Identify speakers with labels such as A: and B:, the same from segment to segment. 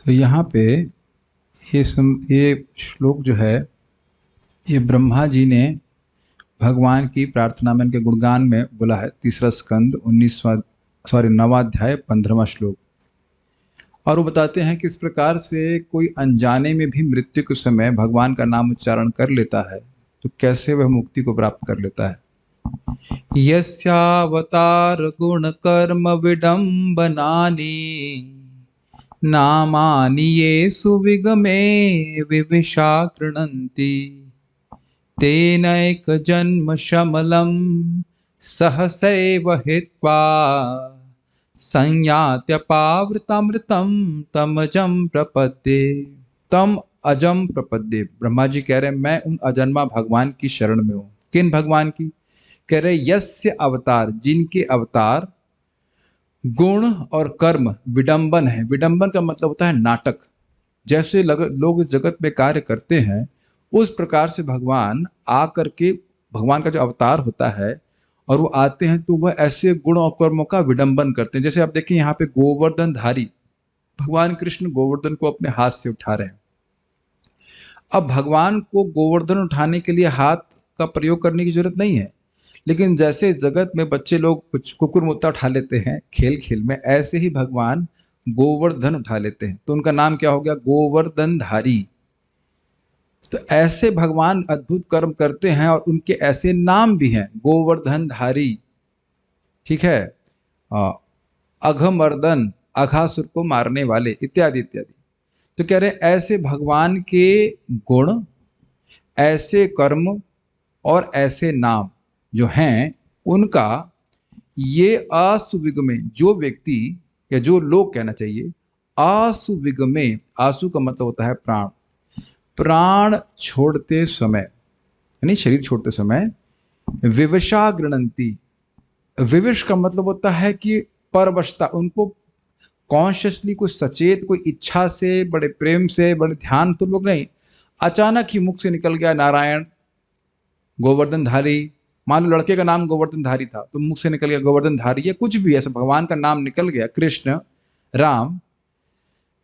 A: तो यहाँ पे ये श्लोक जो है, ये ब्रह्मा जी ने भगवान की प्रार्थना में इनके गुणगान में बोला है। तीसरा स्कंद 9वां अध्याय 15वां श्लोक। और वो बताते हैं कि इस प्रकार से कोई अनजाने में भी मृत्यु के समय भगवान का नाम उच्चारण कर लेता है तो कैसे वह मुक्ति को प्राप्त कर लेता है। यस्यावतार गुण कर्म विडम्बनानि नामानि ये सुविगमे विविशा कृणन्ति तेनैक जन्म शमलम सहसैव हित्वा संयात्यपावृतामृतम तमजम प्रपद्ये। तम अजम प्रपद्ये। ब्रह्मा जी कह रहे हैं मैं उन अजन्मा भगवान की शरण में हूँ। किन भगवान की? कह रहे यस्य अवतार, जिनके अवतार गुण और कर्म विडंबन है। विडंबन का मतलब होता है नाटक। जैसे लोग इस जगत में कार्य करते हैं उस प्रकार से भगवान आकर के, भगवान का जो अवतार होता है और वो आते हैं तो वह ऐसे गुण और कर्मों का विडंबन करते हैं। जैसे आप देखिए यहाँ पे गोवर्धन धारी भगवान कृष्ण गोवर्धन को अपने हाथ से उठा रहे हैं। अब भगवान को गोवर्धन उठाने के लिए हाथ का प्रयोग करने की जरूरत नहीं है, लेकिन जैसे इस जगत में बच्चे लोग कुछ कुकुर मुत्ता उठा लेते हैं खेल खेल में, ऐसे ही भगवान गोवर्धन उठा लेते हैं। तो उनका नाम क्या हो गया? गोवर्धन धारी। तो ऐसे भगवान अद्भुत कर्म करते हैं और उनके ऐसे नाम भी हैं, गोवर्धन धारी, ठीक है, अघमर्दन, अघासुर को मारने वाले, इत्यादि इत्यादि। तो कह रहे ऐसे भगवान के गुण, ऐसे कर्म और ऐसे नाम जो हैं उनका ये आसुविगमे, जो व्यक्ति या जो लोग कहना चाहिए, आसुविगमे, आसु का मतलब होता है प्राण, प्राण छोड़ते समय यानी शरीर छोड़ते समय, विवशा गृणंती। विवश का मतलब होता है कि परवशता, उनको कॉन्शियसली, कोई सचेत, कोई इच्छा से, बड़े प्रेम से, बड़े ध्यान पूर्वक नहीं, अचानक ही मुख से निकल गया नारायण, गोवर्धन धारी। मान लो लड़के का नाम गोवर्धन धारी था तो मुख से निकल गया गोवर्धन धारी, या कुछ भी ऐसा भगवान का नाम निकल गया, कृष्ण, राम।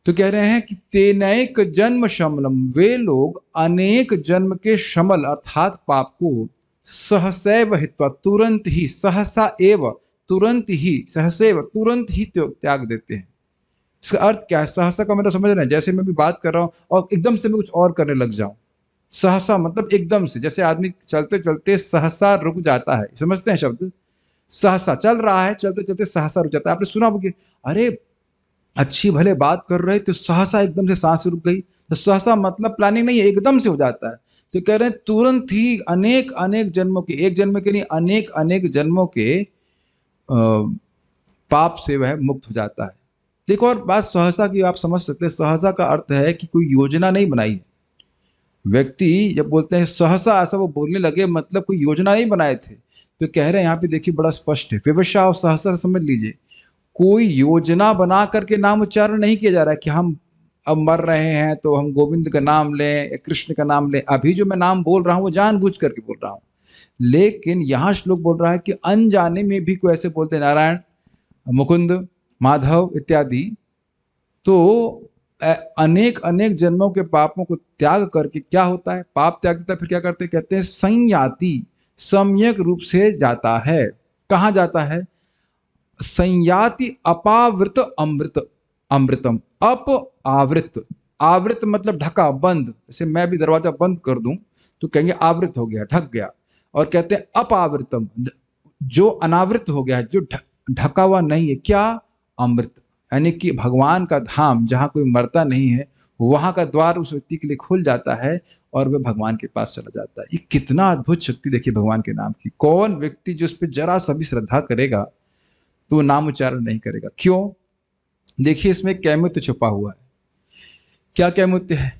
A: तो कह रहे हैं कि तेनैक जन्म शमलम, वे लोग अनेक जन्म के शमल अर्थात पाप को सहसैव हित्वा, तुरंत ही, सहसा एव, तुरंत ही, सहसैव, तुरंत ही त्याग देते हैं। इसका अर्थ क्या है? सहसा का मतलब समझ रहे हैं? जैसे मैं भी बात कर रहा हूं और एकदम से मैं कुछ और करने लग जाऊं। सहसा मतलब एकदम से, जैसे आदमी चलते चलते सहसा रुक जाता है, समझते हैं शब्द? सहसा चल रहा है, चलते चलते सहसा रुक जाता है। आपने सुना होगा, अरे अच्छी भले बात कर रहे तो सहसा एकदम से सांस रुक गई। तो सहसा मतलब प्लानिंग नहीं है, एकदम से हो जाता है। तो कह रहे हैं तुरंत ही अनेक अनेक जन्मों के, एक जन्म के नहीं अनेक अनेक जन्मों के पाप से वह मुक्त हो जाता है। देखो, और बात सहसा की आप समझ सकते हैं। सहसा का अर्थ है कि कोई योजना नहीं बनाई है। व्यक्ति जब बोलते हैं सहसा, ऐसा वो बोलने लगे मतलब कोई योजना नहीं बनाए थे। तो कह रहे हैं यहाँ पे देखिए बड़ा स्पष्ट है, विवशा और सहसा समझ लीजिए, कोई योजना बना करके नाम उच्चारण नहीं किया जा रहा है कि हम अब मर रहे हैं तो हम गोविंद का नाम लें या कृष्ण का नाम लें। अभी जो मैं नाम बोल रहा हूँ वो जानबूझ करके बोल रहा हूँ, लेकिन यहाँ श्लोक बोल रहा है कि अनजाने में भी कोई ऐसे बोलते नारायण, मुकुंद, माधव इत्यादि, तो अनेक अनेक जन्मों के पापों को त्याग करके क्या होता है? पाप त्याग देता है, फिर क्या करते हैं? कहते हैं संयाति, सम्यक रूप से जाता है। कहाँ जाता है? संयाति अपावृत अमृत, अमृतम, अप आवृत, आवृत मतलब ढका, बंद। जैसे मैं भी दरवाजा बंद कर दूं तो कहेंगे आवृत हो गया, ढक गया। और कहते हैं अपावृतम, जो अनावृत हो गया है, जो ढका हुआ नहीं है, क्या? अमृत। यानी कि भगवान का धाम जहां कोई मरता नहीं है, वहां का द्वार उस व्यक्ति के लिए खुल जाता है और वह भगवान के पास चला जाता है। ये कितना अद्भुत शक्ति देखिए भगवान के नाम की। कौन व्यक्ति जो उस पर जरा सा भी श्रद्धा करेगा तो नाम उच्चारण नहीं करेगा। क्यों? देखिए इसमें कैमुत्य छुपा हुआ है। क्या कैमुत्य है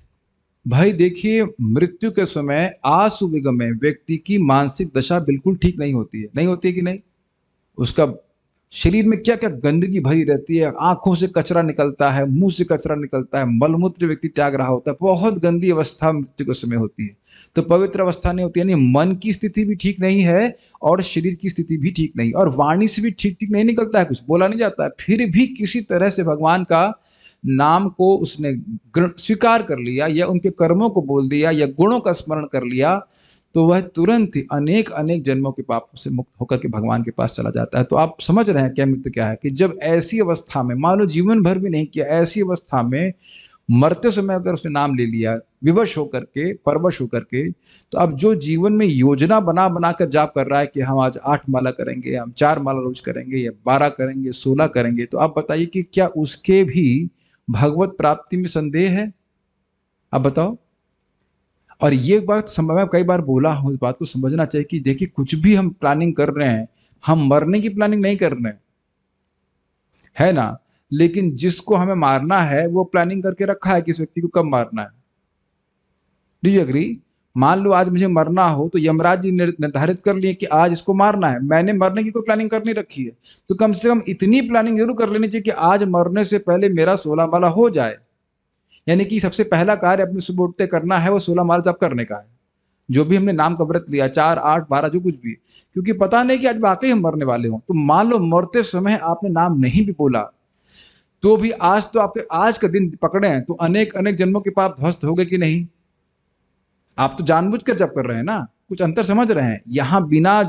A: भाई? देखिए मृत्यु के समय आसुविगम में व्यक्ति की मानसिक दशा बिल्कुल ठीक नहीं होती है। नहीं होती है कि नहीं? उसका शरीर में क्या क्या गंदगी भरी रहती है, आंखों से कचरा निकलता है, मुंह से कचरा निकलता है, मलमूत्र व्यक्ति त्याग रहा होता है, बहुत गंदी अवस्था मृत्यु के समय होती है। तो पवित्र अवस्था नहीं होती, यानी मन की स्थिति भी ठीक नहीं है और शरीर की स्थिति भी ठीक नहीं, और वाणी से भी ठीक ठीक नहीं निकलता है, कुछ बोला नहीं जाता है। फिर भी किसी तरह से भगवान का नाम को उसने स्वीकार कर लिया या उनके कर्मों को बोल दिया या गुणों का स्मरण कर लिया, तो वह तुरंत ही अनेक अनेक जन्मों के पापों से मुक्त होकर के भगवान के पास चला जाता है। तो आप समझ रहे हैं क्या मित्र क्या है कि जब ऐसी अवस्था में, मान लो जीवन भर भी नहीं किया, ऐसी अवस्था में मरते समय अगर उसने नाम ले लिया विवश होकर के, परवश होकर के, तो अब जो जीवन में योजना बना बना कर जाप कर रहा है कि हम आज 8 माला करेंगे, हम 4 माला रोज करेंगे, या 12 करेंगे, 16 करेंगे, तो आप बताइए कि क्या उसके भी भगवत प्राप्ति में संदेह है? आप बताओ। और ये बात मैं कई बार बोला हूं, इस बात को समझना चाहिए कि देखिए कुछ भी हम प्लानिंग कर रहे हैं, हम मरने की प्लानिंग नहीं कर रहे हैं, है ना? लेकिन जिसको हमें मारना है वो प्लानिंग करके रखा है कि इस व्यक्ति को कब मारना है। Do you agree? मान लो आज मुझे मरना हो तो यमराज जी निर्धारित कर लिए कि आज इसको मारना है, मैंने मरने की कोई प्लानिंग कर नहीं रखी है, तो कम से कम इतनी प्लानिंग जरूर कर लेनी चाहिए कि आज मरने से पहले मेरा 16 माला हो जाए। यानी कि सबसे पहला कार्य अपने सुबह उठते करना है वो 16 माला जप करने का है, जो भी हमने नाम का व्रत लिया, 4, 8, 12 जो कुछ भी, क्योंकि पता नहीं कि आज वाकई हम मरने वाले हों। तो मान लो मरते समय आपने नाम नहीं भी बोला, तो भी आज तो आपके आज का दिन पकड़े हैं तो अनेक अनेक जन्मों के पाप ध्वस्त हो गए कि नहीं? आप तो जानबूझ कर जप कर रहे हैं ना, कुछ अंतर समझ रहे हैं? यहाँ बिना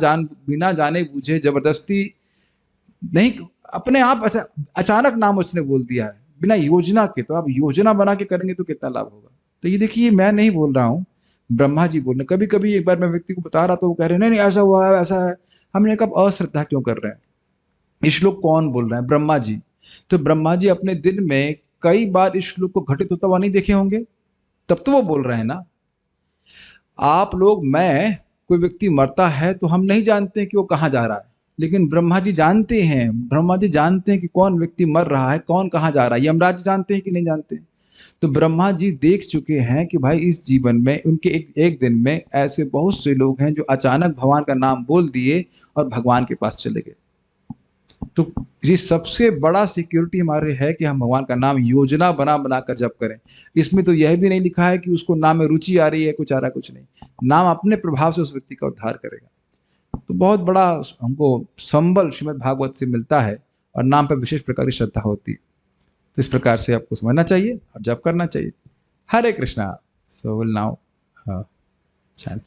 A: जाने बूझे जबरदस्ती नहीं, अपने आप अचानक नाम उसने बोल दिया है बिना योजना के। तो आप योजना बना के करेंगे तो कितना लाभ होगा? तो ये देखिए, मैं नहीं बोल रहा हूँ, ब्रह्मा जी बोल रहे। कभी कभी एक बार मैं व्यक्ति को बता रहा तो वो कह रहे नहीं ऐसा हुआ है, ऐसा है। हमने कहा अश्रद्धा क्यों कर रहे हैं? ये श्लोक कौन बोल रहे हैं? ब्रह्मा जी। तो ब्रह्मा जी अपने दिन में कई बार इस श्लोक को घटित होता हुआ नहीं देखे होंगे, तब तो वो बोल रहे हैं ना। आप लोग, मैं, कोई व्यक्ति मरता है तो हम नहीं जानते कि वो कहाँ जा रहा है, लेकिन ब्रह्मा जी जानते हैं। ब्रह्मा जी जानते हैं कि कौन व्यक्ति मर रहा है, कौन कहाँ जा रहा है। यमराज जानते हैं कि नहीं जानते? तो ब्रह्मा जी देख चुके हैं कि भाई इस जीवन में उनके एक दिन में ऐसे बहुत से लोग हैं जो अचानक भगवान का नाम बोल दिए और भगवान के पास चले गए। तो ये सबसे बड़ा सिक्योरिटी हमारे है कि हम भगवान का नाम योजना बना बना कर जप करें। इसमें तो यह भी नहीं लिखा है कि उसको नाम में रुचि आ रही है, कुछ आ रहा है, कुछ नहीं। नाम अपने प्रभाव से उस व्यक्ति का उद्धार करेगा। तो बहुत बड़ा हमको संबल श्रीमद् भागवत से मिलता है और नाम पर विशेष प्रकार की श्रद्धा होती है। तो इस प्रकार से आपको समझना चाहिए और जप करना चाहिए। Hare Krishna. So will now chant.